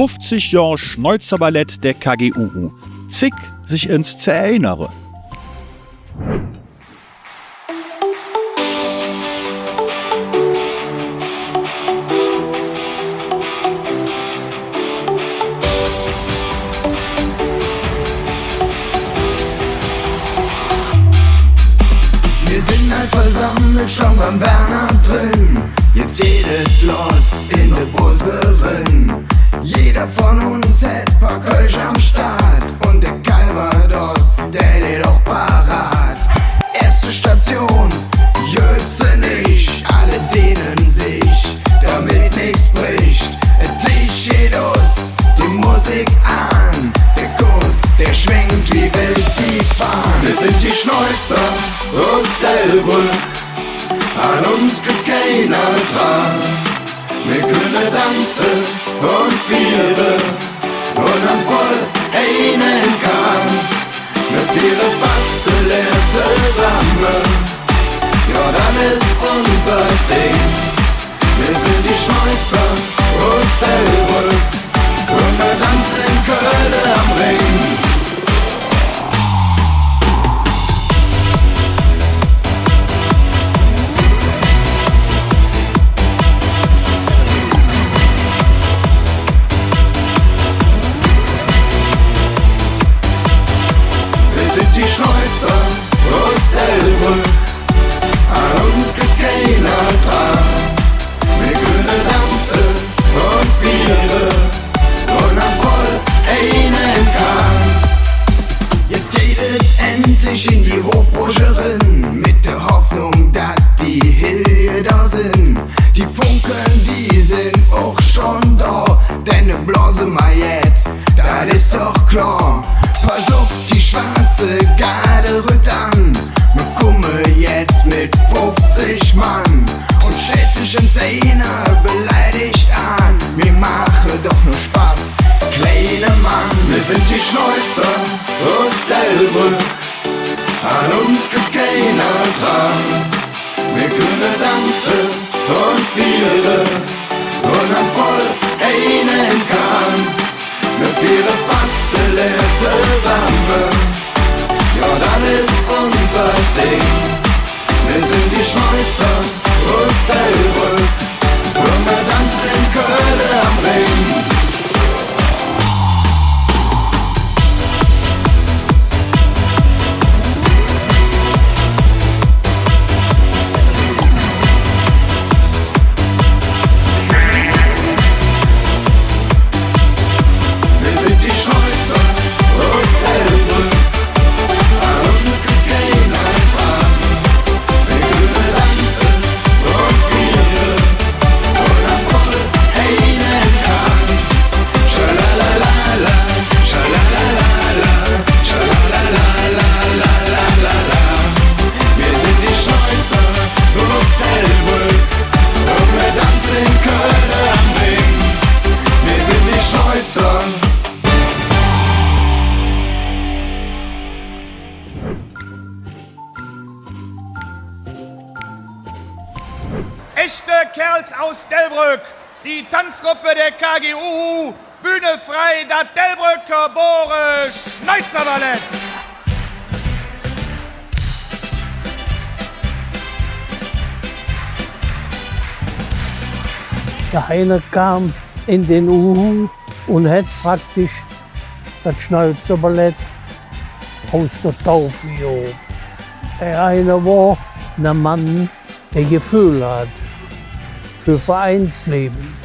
50 Jahre Schnäuzerballett der KGUU. Zick sich ins zu erinnern. Wir sind halt versammelt schon beim Werner drin. Jetzt jedet los in de Busserin. Jeder von uns hätt paar Kölsch am Start. Und der Calvados, der lädt auch parat. Erste Station, Jötzenich. Alle dehnen sich, damit nichts bricht. Et Licht geht aus, die Musik an. Der Code, der schwingt wie wild die Fahnen. Wir sind die Schnäuzer aus Delbrück. An uns gibt keiner dran. Wir können tanzen und vieren und dann voll einen kann. Wir vieren fast leer zusammen. Ja, dann ist unser Ding. Wir sind die Schnäuzer aus Delbrück und wir tanzen in Köln am Ring. Die Schnäuzer aus Delbrück, an uns gibt keiner dran. Wir können tanzen und vieren und dann voll einen kann. Jetzt jedet endlich in die Hofburscherin mit der Hoffnung, dass die Hilje da sind. Die Funken, die sind auch schon da, denn ne Blase Maillet, das ist doch klar. Versucht die schwarze Garde rückt an. Wir kommen jetzt mit 50 Mann und stellt sich in Szene beleidigt an. Wir machen doch nur Spaß, kleine Mann. Wir sind die Schnäuzer aus Delbrück, an uns gibt keiner dran. Wir können tanzen und vieren und dann voll einen kann. Wir vieren fast leer zusammen. Ja, dann ist unser Ding. Wir sind die Schnäuzer aus Delbrück und wir tanzen in Köln am Ring. Echte Kerls aus Delbrück, die Tanzgruppe der KGUU, Bühne frei, das Delbrücker Bohre Schnäuzerballett. Der Heine kam in den Uhu und hat praktisch das Schnäuzerballett aus der Taufe gehoben. Der Heine war ein Mann, der Gefühl hat für Vereinsleben.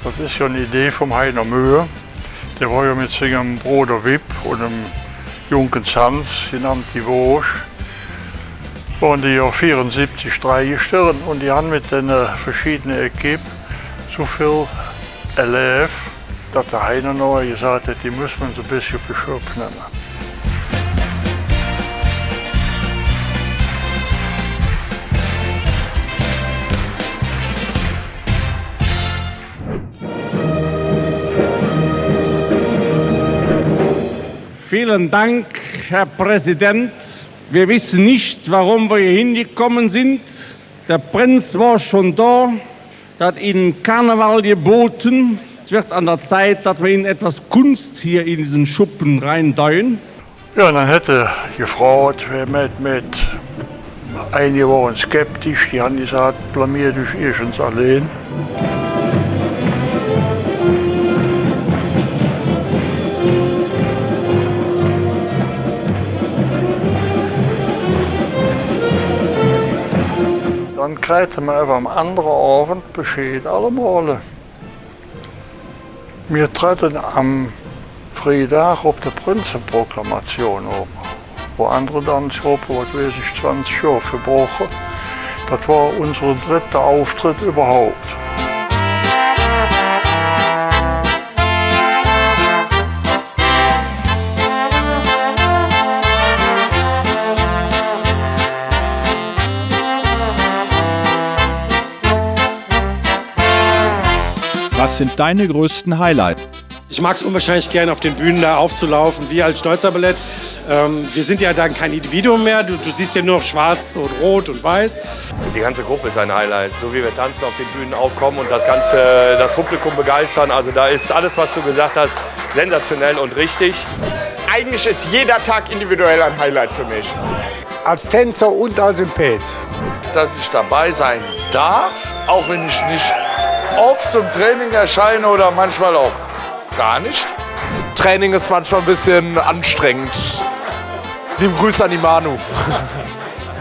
Das ist ja eine Idee vom Heiner Mühe. Der war ja mit seinem Bruder Wipp und dem Jungen Hans, genannt die Wosch, waren die ja 74 gestorben und die haben mit den verschiedenen Equipen so viel erlebt, dass der Heiner noch gesagt hat, die muss man so ein bisschen beschöpft nehmen. Vielen Dank, Herr Präsident, Wir wissen nicht, warum wir hier hingekommen sind. Der Prinz war schon da, hat ihnen Karneval geboten. Es wird an der Zeit, dass wir ihnen etwas Kunst hier in diesen Schuppen reindeuen. Ja, dann hätte gefragt, wer mit. Einige waren skeptisch, die haben gesagt, blamier dich erstens allein. Dann kriegten wir aber am anderen Abend Bescheid allemal. Wir treten am Freitag auf der Prinzenproklamation auf, wo andere dann so, was weiß ich, 20 Jahre verbrochen. Das war unser dritter Auftritt überhaupt. Was sind deine größten Highlights? Ich mag es unwahrscheinlich gerne, auf den Bühnen da aufzulaufen, wir als Schneuzer Ballett. Wir sind ja dann kein Individuum mehr, du siehst ja nur schwarz und rot und weiß. Die ganze Gruppe ist ein Highlight, so wie wir tanzen, auf den Bühnen aufkommen und das Publikum begeistern. Also da ist alles, was du gesagt hast, sensationell und richtig. Eigentlich ist jeder Tag individuell ein Highlight für mich. Als Tänzer und als Impet. Dass ich dabei sein darf, auch wenn ich nicht oft zum Training erscheine oder manchmal auch gar nicht. Training ist manchmal ein bisschen anstrengend. Lieben Grüße an die Manu.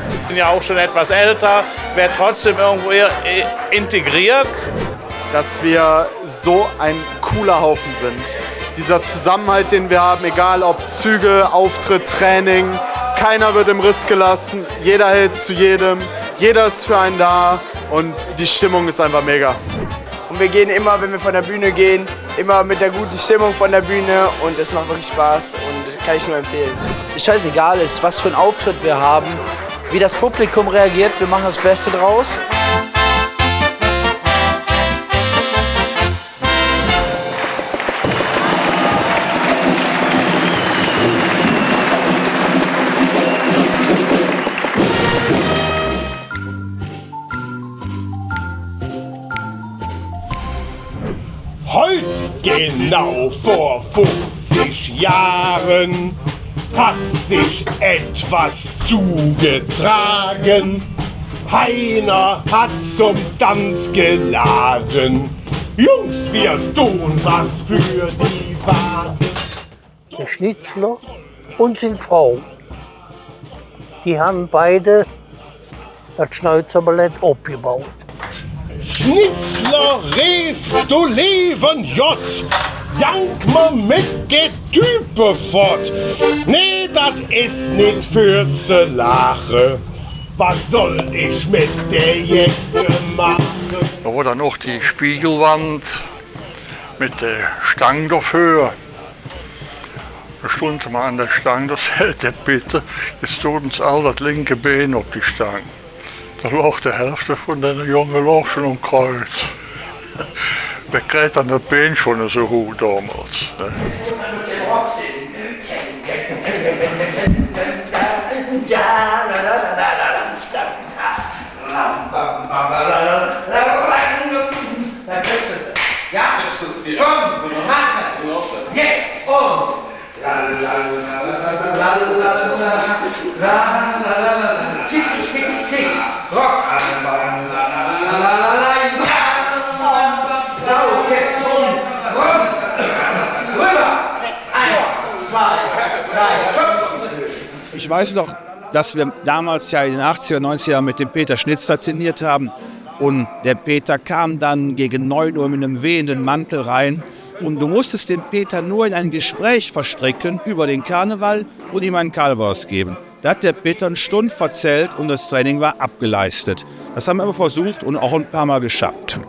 Ich bin ja auch schon etwas älter, werde trotzdem irgendwo integriert. Dass wir so ein cooler Haufen sind. Dieser Zusammenhalt, den wir haben, egal ob Züge, Auftritt, Training, keiner wird im Riss gelassen, jeder hält zu jedem, jeder ist für einen da und die Stimmung ist einfach mega. Und wir gehen immer, wenn wir von der Bühne gehen, immer mit der guten Stimmung von der Bühne und es macht wirklich Spaß und kann ich nur empfehlen. Scheißegal ist, was für einen Auftritt wir haben, wie das Publikum reagiert, wir machen das Beste draus. Heute, genau vor 50 Jahren, hat sich etwas zugetragen. Heiner hat zum Tanz geladen. Jungs, wir tun was für die Wagen. Der Schnitzler und seine Frau, die haben beide das Schneuzerballett abgebaut. Schnitzler rief, du Leben J, jank mal mit der Type fort. Nee, das ist nicht für zu lachen. Was soll ich mit der Jacke machen? Da war dann noch die Spiegelwand mit der Stange dafür. Da stund man an der Stange, das hält der bitte. Jetzt tut uns all das linke Bein auf die Stange. Da lag die Hälfte von den Jungen lag schon am Kreuz. Wer kriegt dann das Bein schon so hoch damals? Ne? Ja, komm, machen, jetzt und tick, tick, tick, rock, lauf, jetzt und rüber, 1, 2, 3, Ich weiß noch, dass wir damals ja in den 80er, 90er Jahren mit dem Peter Schnitzler trainiert haben. Und der Peter kam dann gegen 9 Uhr mit einem wehenden Mantel rein. Und du musstest den Peter nur in ein Gespräch verstricken über den Karneval und ihm einen Karlwurst geben. Da hat der Peter eine Stunde verzählt und das Training war abgeleistet. Das haben wir aber versucht und auch ein paar Mal geschafft.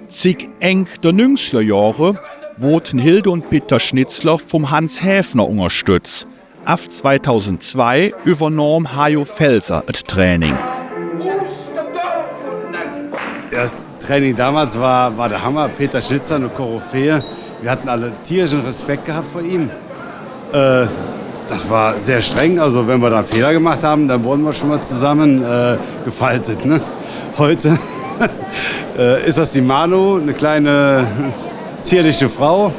Zig eng der 90er Jahre wurden Hilde und Peter Schnitzler vom Hans Häfner unterstützt. Ab 2002 übernahm Hajo Felser das Training. Das Training damals war der Hammer. Peter Schnitzler, eine Koryphäe. Wir hatten alle tierischen Respekt gehabt vor ihm. Das war sehr streng. Also wenn wir da einen Fehler gemacht haben, dann wurden wir schon mal zusammen gefaltet. Ne? Heute ist das die Manu, eine kleine zierliche Frau.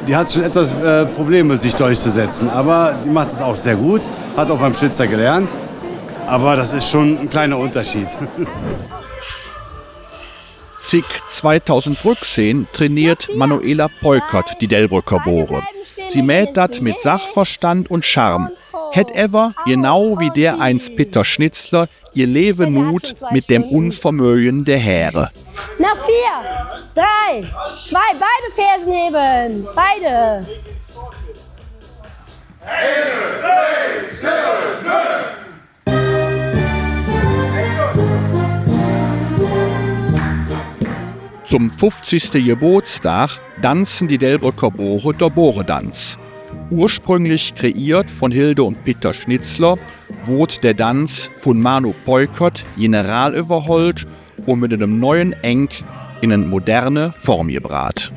Die hat schon etwas Probleme, sich durchzusetzen. Aber die macht es auch sehr gut, hat auch beim Schnitzer gelernt. Aber das ist schon ein kleiner Unterschied. Zig 2000 Brückseen trainiert Manuela Peukert die Delbrücker Bohre. Sie mäht das mit Sachverstand und Charme. Het ever, genau wie der einst Peter Schnitzler, ihr Leben nut mit dem Unvermögen der Heere. Nach 4, 3, 2, beide Fersen heben. Beide. Zum 50. Geburtstag tanzen die Delbrücker Bohre der Bohredanz. Ursprünglich kreiert von Hilde und Peter Schnitzler, wurde der Tanz von Manu Peukert general überholt und mit einem neuen Eng in eine moderne Form gebracht.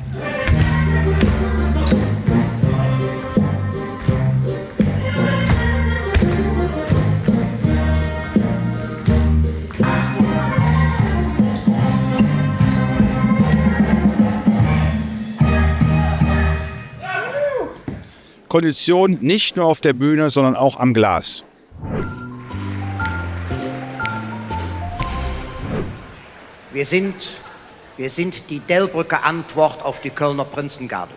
Kondition nicht nur auf der Bühne, sondern auch am Glas. Wir sind die Delbrücker Antwort auf die Kölner Prinzengarde.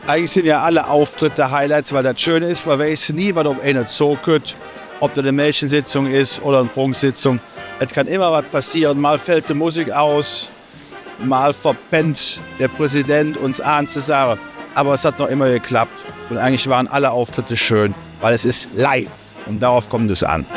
Eigentlich sind ja alle Auftritte Highlights, weil das Schöne ist, man weiß nie, was um eine zukommt, ob das eine Mädchensitzung ist oder eine Prunksitzung. Es kann immer was passieren, mal fällt die Musik aus, mal verpennt der Präsident uns ernste Sache. Aber es hat noch immer geklappt und eigentlich waren alle Auftritte schön, weil es ist live und darauf kommt es an.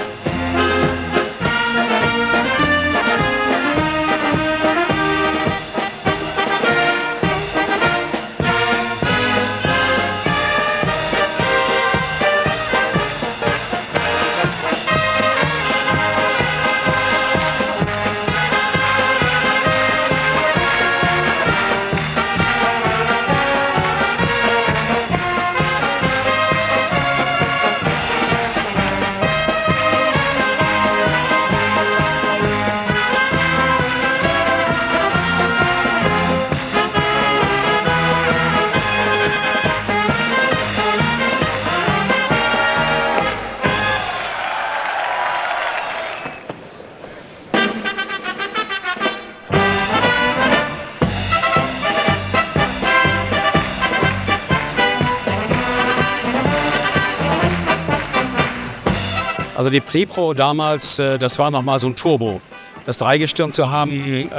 Also die Prepro damals, das war nochmal so ein Turbo. Das Dreigestirn zu haben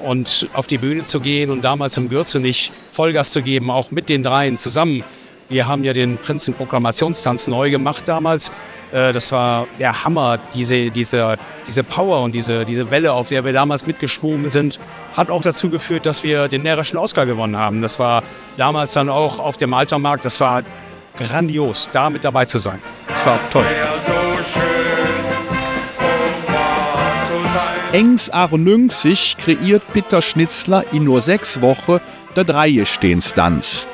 und auf die Bühne zu gehen und damals im Gürzenich Vollgas zu geben, auch mit den dreien zusammen. Wir haben ja den Prinzenproklamationstanz neu gemacht damals. Das war der Hammer, diese Power und diese Welle, auf der wir damals mitgeschwungen sind, hat auch dazu geführt, dass wir den närrischen Oscar gewonnen haben. Das war damals dann auch auf dem Altermarkt, das war grandios, da mit dabei zu sein. Das war toll. Engs 91 kreiert Peter Schnitzler in nur 6 Wochen der Dreiestehstanz.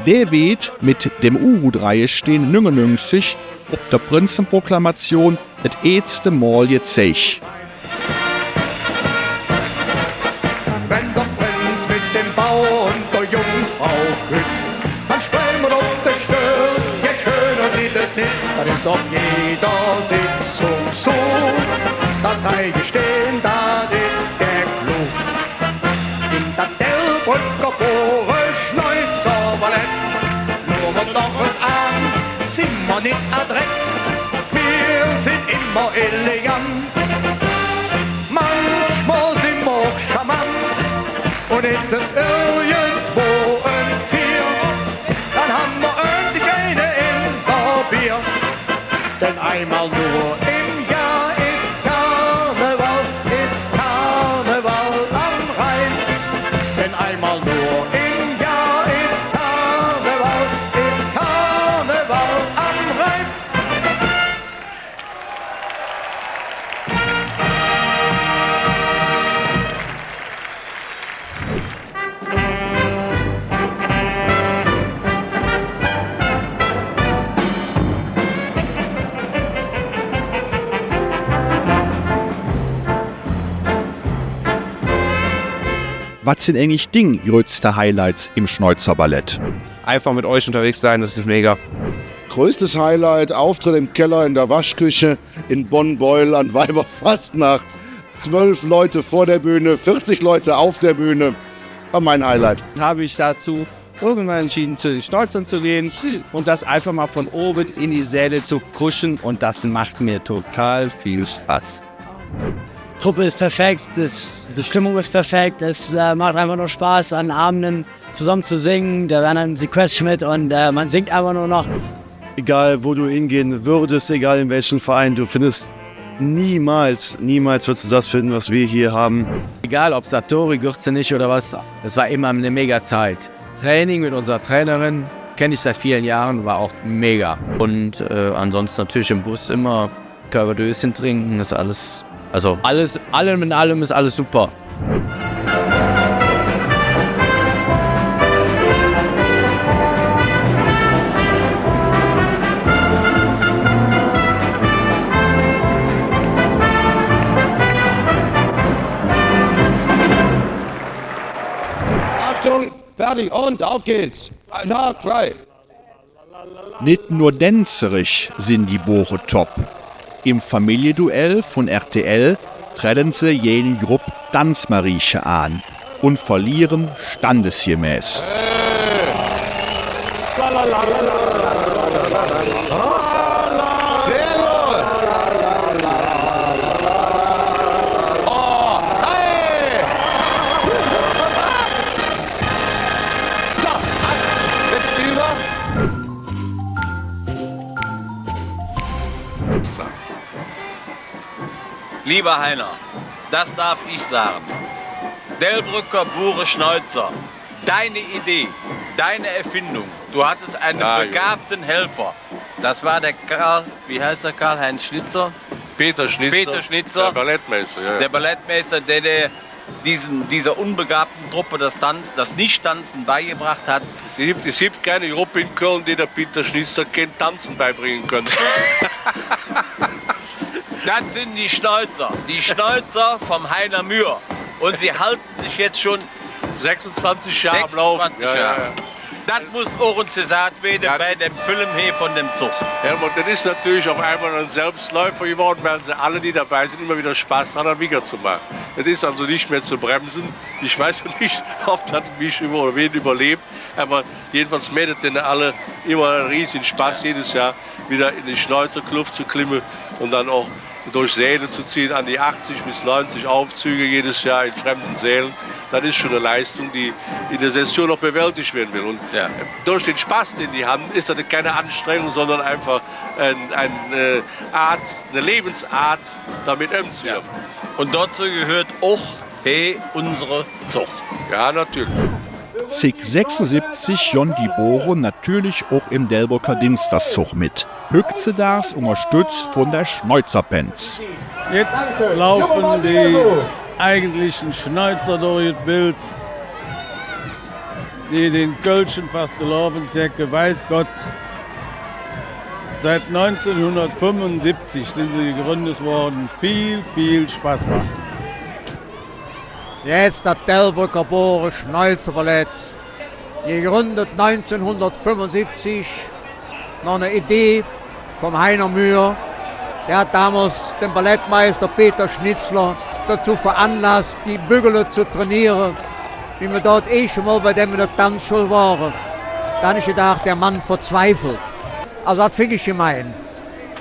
Der weht mit dem Uhu-Dreiestehn 99 ob der Prinzenproklamation das erste Mal gezeigt. Wenn der Prinz mit dem Bau und der Jungfrau küsst, dann strömen auf der Stirn, je schöner sieht es nicht, dann ist auf jeder Sitzung so. Das Dreigestehen, das ist der Clou. In der Delbrücker Bohre Schneuzerbalett, nur wir doch uns an, sind wir nicht adrett. Wir sind immer elegant, manchmal sind wir auch charmant. Und ist es irgendwo ein Vier, dann haben wir endlich eine in der Bier. Denn einmal nur im Jahr ist Karneval am Rhein. Denn einmal nur im Jahr ist Karneval am Rhein. Was sind eigentlich die größten Highlights im Schneuzer Ballett? Einfach mit euch unterwegs sein, das ist mega. Größtes Highlight, Auftritt im Keller, in der Waschküche, in Bonn-Beuel an Weiberfastnacht. 12 Leute vor der Bühne, 40 Leute auf der Bühne. War mein Highlight. Habe ich dazu irgendwann entschieden, zu den Schneuzern zu gehen und das einfach mal von oben in die Säle zu kuschen. Und das macht mir total viel Spaß. Die Truppe ist perfekt, die Stimmung ist perfekt, es macht einfach nur Spaß, an Abenden zusammen zu singen. Da werden dann die Quetsch mit und man singt einfach nur noch. Egal, wo du hingehen würdest, egal in welchem Verein, du findest niemals wirst du das finden, was wir hier haben. Egal, ob Satori, Gürzenich oder was, es war immer eine mega Zeit. Training mit unserer Trainerin, kenne ich seit vielen Jahren, war auch mega. Und ansonsten natürlich im Bus immer Körperdöschen trinken, ist alles, also allem in allem ist alles super. Fertig und auf geht's. Tag frei. Nicht nur tänzerisch sind die Bohre top. Im Familienduell von RTL treten sie jeden Grupp Tanzmarieche an und verlieren standesgemäß. Lieber Heiner, das darf ich sagen. Delbrücker Bure Schneuzer, deine Idee, deine Erfindung. Du hattest einen begabten Helfer. Das war der Karl, wie heißt der Karl-Heinz Schnitzer? Peter Schnitzer. Der Ballettmeister, ja. Der Ballettmeister, der dieser unbegabten Truppe das Nicht-Tanzen beigebracht hat. Es gibt keine Gruppe in Köln, die der Peter Schnitzer kein Tanzen beibringen könnte. Das sind die Schneuzer vom Heiner Mühr. Und sie halten sich jetzt schon 26 Jahre am Laufen. Ja. Das muss auch ein Cäsat werden bei dem Film hier von dem Zug. Helmut, das ist natürlich auf einmal ein Selbstläufer geworden, weil sie alle, die dabei sind, immer wieder Spaß haben, einen Wieger zu machen. Das ist also nicht mehr zu bremsen. Ich weiß nicht, ob das mich oder wen überlebt, aber jedenfalls meldet denn alle immer einen riesigen Spaß, jedes Jahr wieder in die Schneuzerkluft zu klimmen und dann auch durch Säle zu ziehen, an die 80 bis 90 Aufzüge jedes Jahr in fremden Sälen. Das ist schon eine Leistung, die in der Session noch bewältigt werden will. Und durch den Spaß, den die haben, ist das keine Anstrengung, sondern einfach eine Lebensart, damit umzuhören. Und dazu gehört auch unsere Zug. Ja, natürlich. SIG 76 Jon die Bore natürlich auch im Delbrücker Dienstagszug mit. Höchstedars unterstützt von der Schneuzerpenz. Jetzt laufen die eigentlichen Schneuzer durch das Bild, die den Kölschen fast laufen, circa weiß Gott. Seit 1975 sind sie gegründet worden, viel Spaß machen. Jetzt das Delbrücker Bore Schneuzer Ballett, gegründet 1975, noch eine Idee vom Heiner Mühr. Der hat damals den Ballettmeister Peter Schnitzler dazu veranlasst, die Bügele zu trainieren, wie wir dort schon mal bei dem in der Tanzschule waren. Da habe ich gedacht, der Mann verzweifelt. Also das finde ich gemein,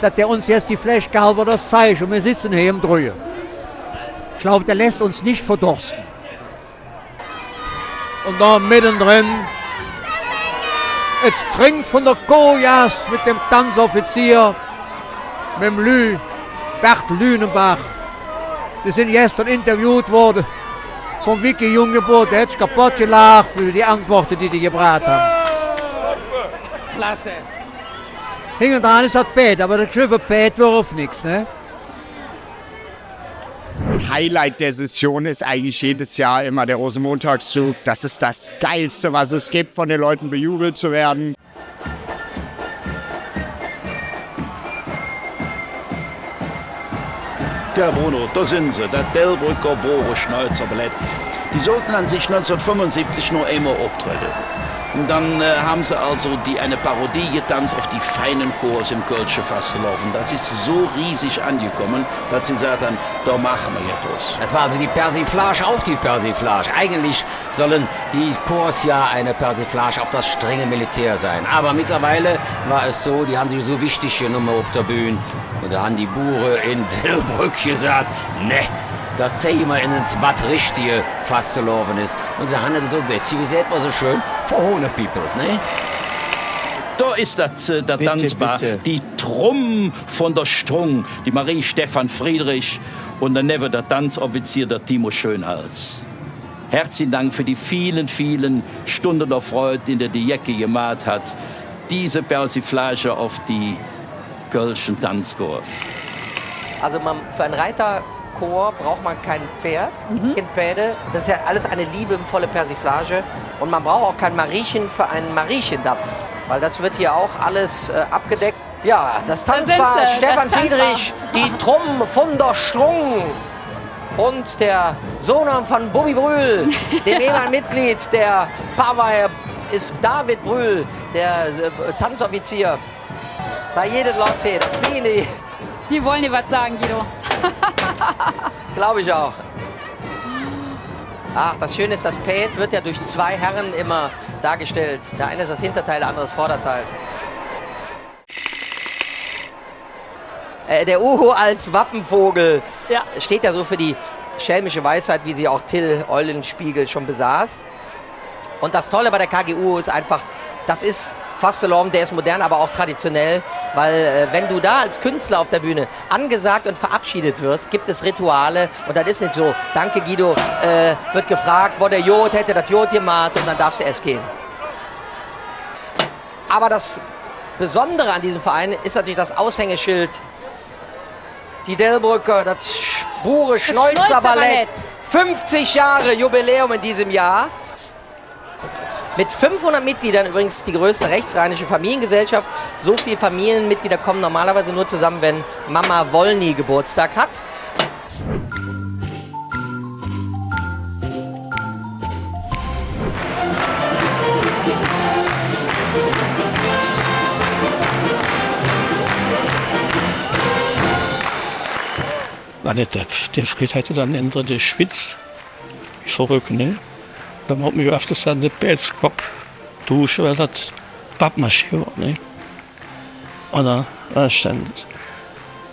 dass der uns jetzt die Flashkalber das zeigt und wir sitzen hier im Drühe. Ich glaube, der lässt uns nicht verdursten. Und da mittendrin, es trinkt von der Kojas mit dem Tanzoffizier, mit dem Bert Lünenbach. Die sind gestern interviewt worden von Vicky Jungeburt. Der hat sich kaputt gelacht für die Antworten, die gebracht haben. Klasse. Hinten dran ist das Bett, aber das schöne Bett wirft nichts, ne? Highlight der Session ist eigentlich jedes Jahr immer der Rosenmontagszug. Das ist das Geilste, was es gibt, von den Leuten bejubelt zu werden. Ja, Bruno, da sind sie, der Delbrücker Bore Schneuzer Ballett. Die sollten an sich 1975 nur einmal auftreten. Und dann haben sie also eine Parodie getanzt auf die feinen Chors im Kölsche Fastelaufen. Das ist so riesig angekommen, dass sie sagten, da machen wir jetzt was. Es war also die Persiflage auf die Persiflage. Eigentlich sollen die Chors ja eine Persiflage auf das strenge Militär sein. Aber mittlerweile war es so, die haben sich so wichtig genommen auf der Bühne. Und da haben die Bure in Delbrück gesagt, ne, da zeigen wir ihnen, was richtige Fastelaufen ist. Und sie haben das so ein bisschen, wie sagt man so schön, verhohnepiepelt, ne? Da ist das Tanzbar, die Trumm von der Strung, die Marie Stefan Friedrich und der Neffe der Tanzoffizier, der Timo Schönhals. Herzlichen Dank für die vielen, vielen Stunden der Freude, die der die Jacke gemacht hat. Diese Persiflage auf die Kölschen Tanzchors. Also für einen Reiterchor braucht man kein Pferd, kein Pferde. Das ist ja alles eine liebevolle Persiflage. Und man braucht auch kein Mariechen für einen Mariechentanz, weil das wird hier auch alles abgedeckt. Ja, das Tanzpaar Stefan Friedrich, die Trumm von der Strung. Und der Sohn von Bobby Brühl, dem ehemaligen Mitglied der Paarweihe, ist David Brühl, der Tanzoffizier. Da jedes Los hier, da fliehen die. Die wollen dir was sagen, Guido. Glaube ich auch. Ach, das Schöne ist, das Pad wird ja durch zwei Herren immer dargestellt. Der eine ist das Hinterteil, der andere das Vorderteil. Der Uhu als Wappenvogel steht ja so für die schelmische Weisheit, wie sie auch Till Eulenspiegel schon besaß. Und das Tolle bei der KGU ist einfach, das ist Fastelorm, der ist modern, aber auch traditionell, weil wenn du da als Künstler auf der Bühne angesagt und verabschiedet wirst, gibt es Rituale und das ist nicht so, danke Guido, wird gefragt, wo der Jod hätte das Jod gemacht und dann darfst du erst gehen. Aber das Besondere an diesem Verein ist natürlich das Aushängeschild. Die Delbrücker, das Bure Schneuzer Ballett. 50 Jahre Jubiläum in diesem Jahr. Mit 500 Mitgliedern, übrigens die größte rechtsrheinische Familiengesellschaft. So viele Familienmitglieder kommen normalerweise nur zusammen, wenn Mama Wollny Geburtstag hat. Der Fried hatte dann in der Schwitz verrückt, ne? Dann hat mich öfters an den Bettkopf duschen, weil das Pappmaché war, ne? Und dann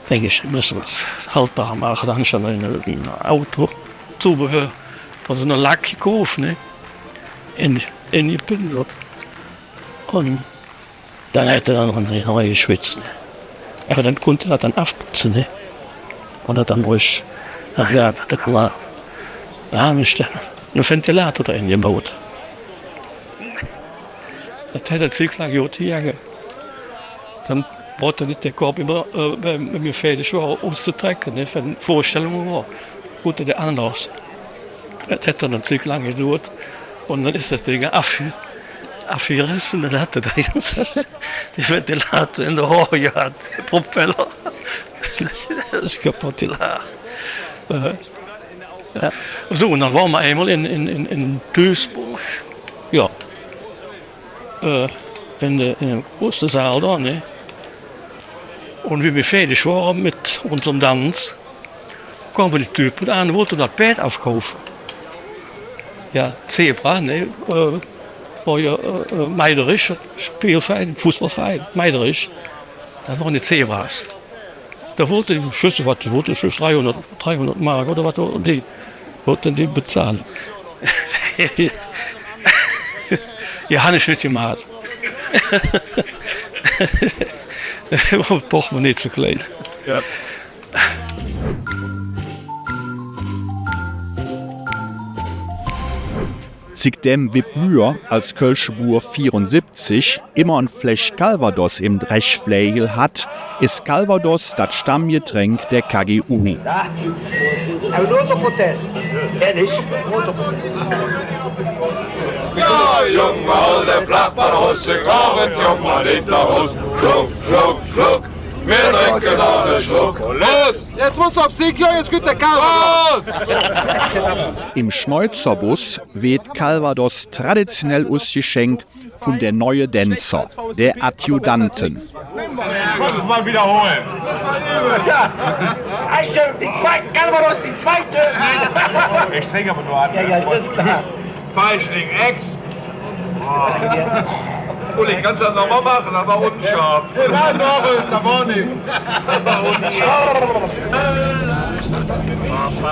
denke ich, müssen wir es haltbar machen. Dann schon ein Auto, Zubehör, also eine Lack gekauft, ne? In die Pinsel. Und dann hätte er dann eine neue Schwitz, ne? Aber dann konnte er dann aufputzen, ne? Und dann ruhig, ach ja, da kann man einen Ventilator da eingebaut. Das hat er ziemlich lange gegangen. Dann brauchte nicht der Korb immer, wenn wir fertig waren, auszutrecken, ne, wenn Vorstellungen waren. Gut, der anders. Das hat dann ziemlich lange gedauert. Und dann ist das Ding abgerissen. Dann hat er die Ventilator in der Haare gehabt, Propeller. Das ist kaputt gelacht. Ja. So, und dann waren wir einmal in Duisburg. Ja. In dem großen Saal da, ne? Und wie wir fertig waren mit unserem Tanz, kamen die Typen an und wollten das Bett aufkaufen. Ja, Zebra, ne? War ja Meiderisch, Spielverein, Fußballverein, Meiderisch. Das waren die Zebras. Da wollte die Schüsse, was die wollte, 300 Mark oder was, und die wollten die bezahlen. Ja, habe ich nicht gemacht. Das braucht man nicht so klein. Ja. Dem wie Mühr als Kölschbur 74 immer ein Fläsch Calvados im Dreschflägel hat, ist Calvados das Stammgetränk der KGU. Ja, ein roter Protest. Ehrlich? Ja, Junge, der Flachball aus dem Abend, Junge, nicht raus. Schluck, schluck, schluck. Wir trinken noch einen Schluck und los! Jetzt muss auf Sieg, jetzt geht der Calvados! Im Schneuzerbus weht Calvados traditionell ausgeschenkt von der neue Dancer, der Adjutanten. Mal wiederholen. Ja, Einstellung, die zweite, Calvados, die zweite! Ich trinke aber nur an. Ja, ist klar. Feischling, Ex. Uli, kannst du das nochmal machen? Das war unscharf. Nein, Moritz, da war nichts. Das war unscharf.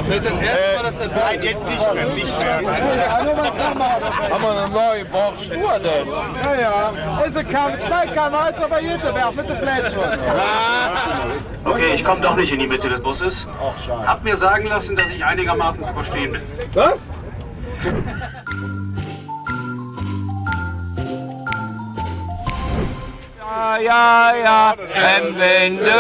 Das ist das erste Mal, dass der Wein jetzt nicht mehr. Haben wir einen neuen Borscht? Ja. Ist ein Kamm, 2 Kamm, ist aber jeder Werk mit der Flasche. Okay, ich komme doch nicht in die Mitte des Busses. Hab mir sagen lassen, dass ich einigermaßen zu verstehen bin. Was? Ja, wenn de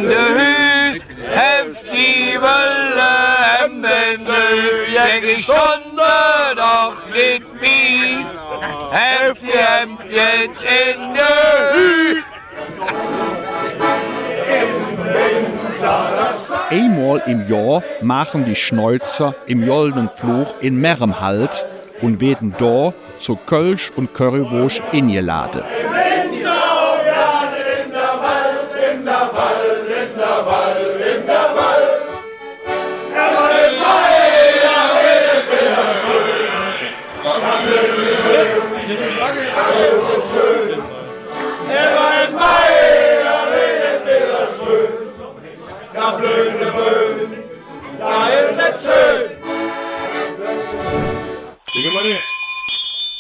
Hü, heft die Welle, wenn de jede Stunde doch nicht wie, heft die jetzt in de Hü. Einmal im Jahr machen die Schneuzer im Goldenen Fluch in Merremhalt und werden dort zu Kölsch und Currywurst eingeladen.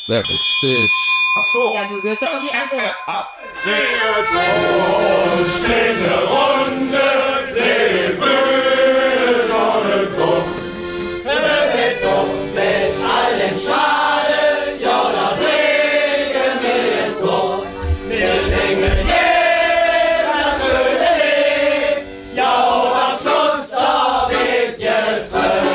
Wer ist dich? Ach so. Ja, du gehörst doch auf die Antwort. Singet schöne Runde, die Sonne so. Jetzt so mit allem Schade, ja, da bringen wir jetzt so. Wir singen jetzt das schöne Lied, ja, und am Schluss da wird getrönt.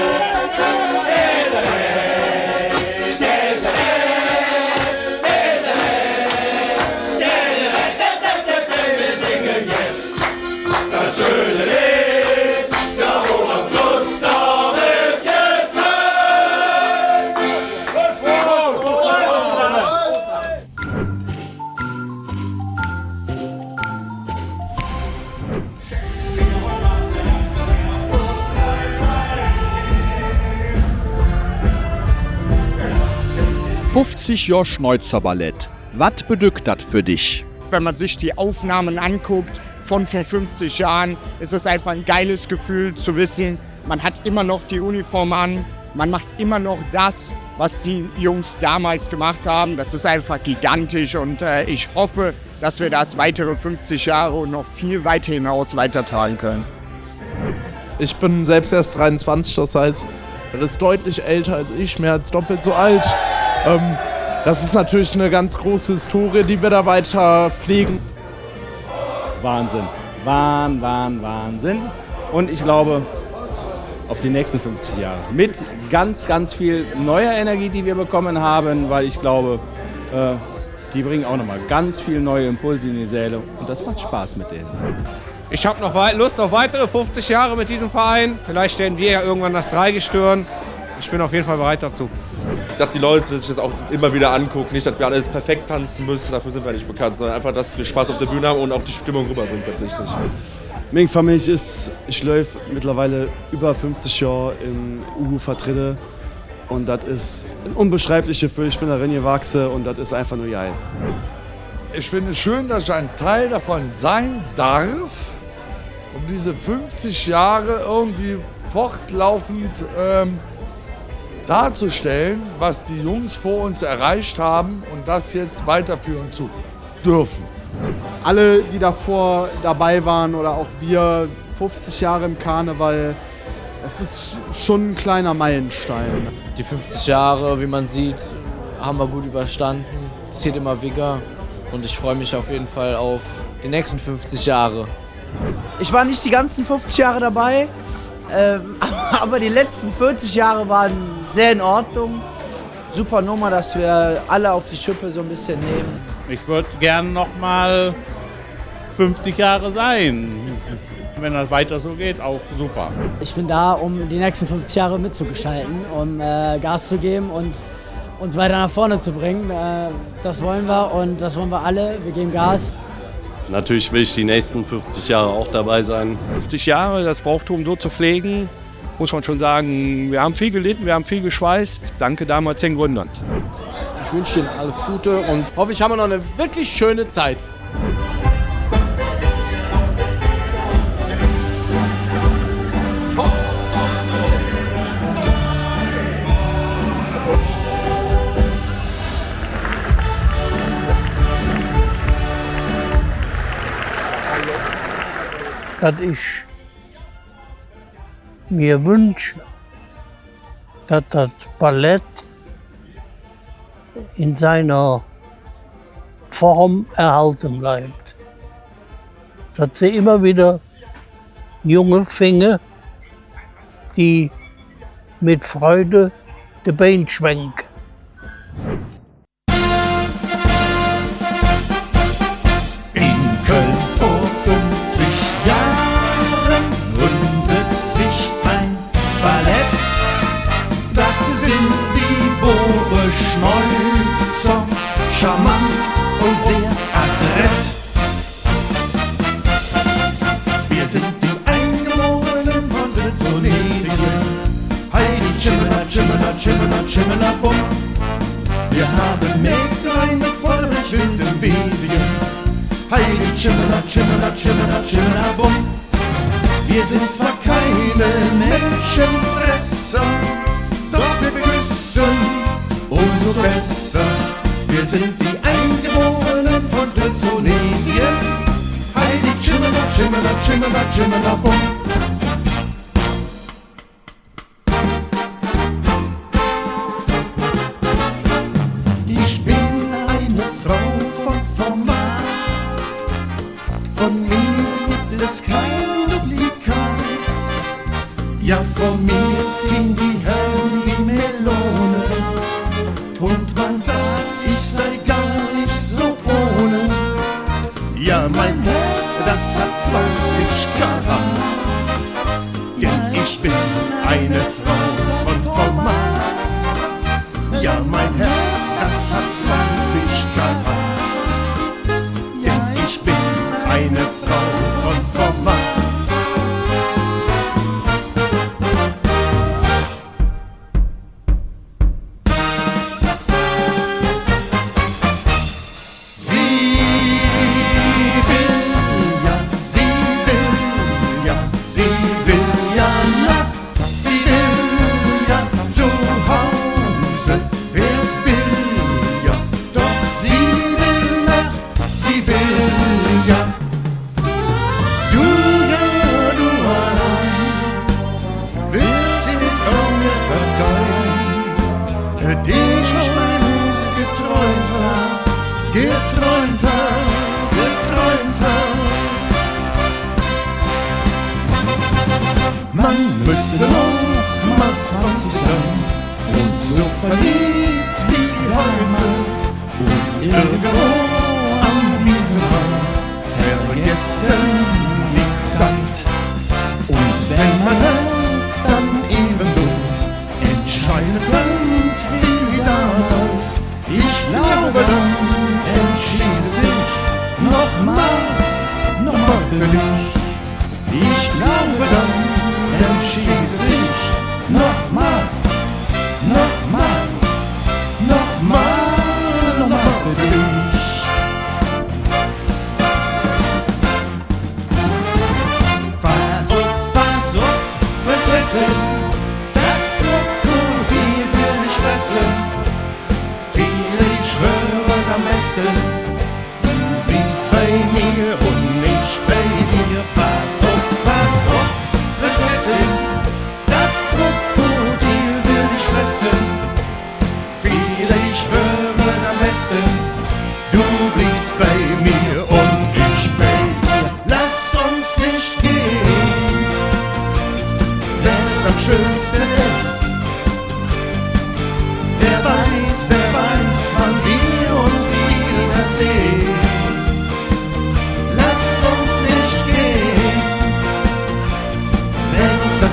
Jahr Schneuzerballett. Was bedeutet das für dich? Wenn man sich die Aufnahmen anguckt von vor 50 Jahren, ist es einfach ein geiles Gefühl zu wissen, man hat immer noch die Uniform an, man macht immer noch das, was die Jungs damals gemacht haben. Das ist einfach gigantisch und ich hoffe, dass wir das weitere 50 Jahre und noch viel weiter hinaus weitertragen können. Ich bin selbst erst 23, das heißt, das ist deutlich älter als ich, mehr als doppelt so alt. Das ist natürlich eine ganz große Historie, die wir da weiter pflegen. Wahnsinn. Wahnsinn. Und ich glaube, auf die nächsten 50 Jahre. Mit ganz, ganz viel neuer Energie, die wir bekommen haben, weil ich glaube, die bringen auch nochmal ganz viel neue Impulse in die Säle. Und das macht Spaß mit denen. Ich habe noch Lust auf weitere 50 Jahre mit diesem Verein. Vielleicht stellen wir ja irgendwann das Dreigestirn. Ich bin auf jeden Fall bereit dazu. Ich dachte, die Leute sich das auch immer wieder angucken. Nicht, dass wir alles perfekt tanzen müssen, dafür sind wir nicht bekannt, sondern einfach, dass wir Spaß auf der Bühne haben und auch die Stimmung rüberbringt tatsächlich. Mein Familie ist, ich läufe mittlerweile über 50 Jahre im Uhu vertrete und das ist ein unbeschreibliches Gefühl. Ich bin da reingewachsen und das ist einfach nur geil. Ich finde es schön, dass ich ein Teil davon sein darf, um diese 50 Jahre irgendwie fortlaufend darzustellen, was die Jungs vor uns erreicht haben und das jetzt weiterführen zu dürfen. Alle, die davor dabei waren oder auch wir, 50 Jahre im Karneval, es ist schon ein kleiner Meilenstein. Die 50 Jahre, wie man sieht, haben wir gut überstanden. Es geht immer wieder und ich freue mich auf jeden Fall auf die nächsten 50 Jahre. Ich war nicht die ganzen 50 Jahre dabei, aber die letzten 40 Jahre waren sehr in Ordnung. Super Nummer, dass wir alle auf die Schippe so ein bisschen nehmen. Ich würde gerne noch mal 50 Jahre sein. Wenn das weiter so geht, auch super. Ich bin da, um die nächsten 50 Jahre mitzugestalten, um Gas zu geben und uns weiter nach vorne zu bringen. Das wollen wir und das wollen wir alle. Wir geben Gas. Natürlich will ich die nächsten 50 Jahre auch dabei sein. 50 Jahre, das Brauchtum so zu pflegen, muss man schon sagen, wir haben viel gelitten, wir haben viel geschweißt. Danke damals den Gründern. Ich wünsche Ihnen alles Gute und hoffe, ich habe noch eine wirklich schöne Zeit. Dass ich mir wünsche, dass das Ballett in seiner Form erhalten bleibt. Dass sie immer wieder junge Finger, die mit Freude die Beine schwenken. In Köln vor 50 Jahren gründet sich ein Ballett. Das sind die Bore Schneuzer, charmant und sehr adrett. Wir sind die Eingeborenen von Dritzonesien. Heidi Chimmela, Chimmela, Chimmela, Chimmela, Bum. Wir haben Mägdlein mit vollrecht wildem Wesien. Heidi Chimmela, Chimmela, Chimmela, Chimmela, Bum. Wir sind zwar keine Menschenfresser, doch wir küssen umso besser. Wir sind die Eingeborenen von Dritzonesien. Heidi Chimmela, Chimmela, Chimmela, Chimmela, Bum. Ich bin eine Frau von Format. Von mir gibt es kein Duplikat. Ja, von mir ziehen die Herren die Melone. Und man sagt, ich sei gar nicht so ohne. Ja, mein Herz, das hat 20 Karat. Denn ich bin eine Frau von Format. Ja, mein Herz, das hat 20 Karat. Denn ich bin eine Frau von Format. Man müsste noch mal 20 sein und so verliebt wie heute. Und irgendwo am Wiesenrand vergessen die Zeit. Und wenn man es dann ebenso entscheiden könnte wie damals, ich glaube dann entschied sich nochmal für dich. Ich glaube dann entschied sich nochmal für dich. Pass auf, Prinzessin, das Krokodil will dich fressen. Viele, ich schwöre am besten, du bliebst bei mir und nicht bei dir. Pass auf, Prinzessin, das Krokodil will dich fressen. Viele, ich schwöre am besten, du bliebst bei mir und ich bei dir. Lass uns nicht gehen, wenn es am schönsten ist. Wer weiß, wann wir uns wiedersehen. Lass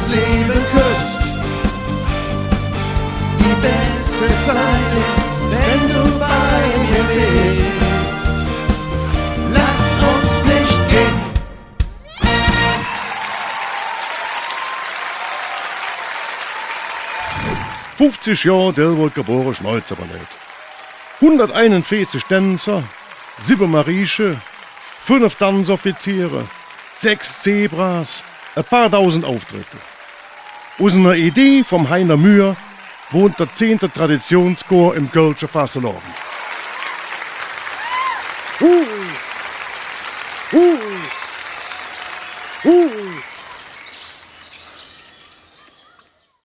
das Leben küsst. Die beste Zeit ist, wenn du bei mir bist. Lass uns nicht gehen. »50 Jahre Delwold geboren Schneuzerballett. 141 Tänzer, 7 Marieche, 5 Tanzoffiziere, 6 Zebras, ein paar tausend Auftritte. Aus einer Idee vom Heiner Mühr wohnt der 10. Traditionschor im Kölscher Fasseloben.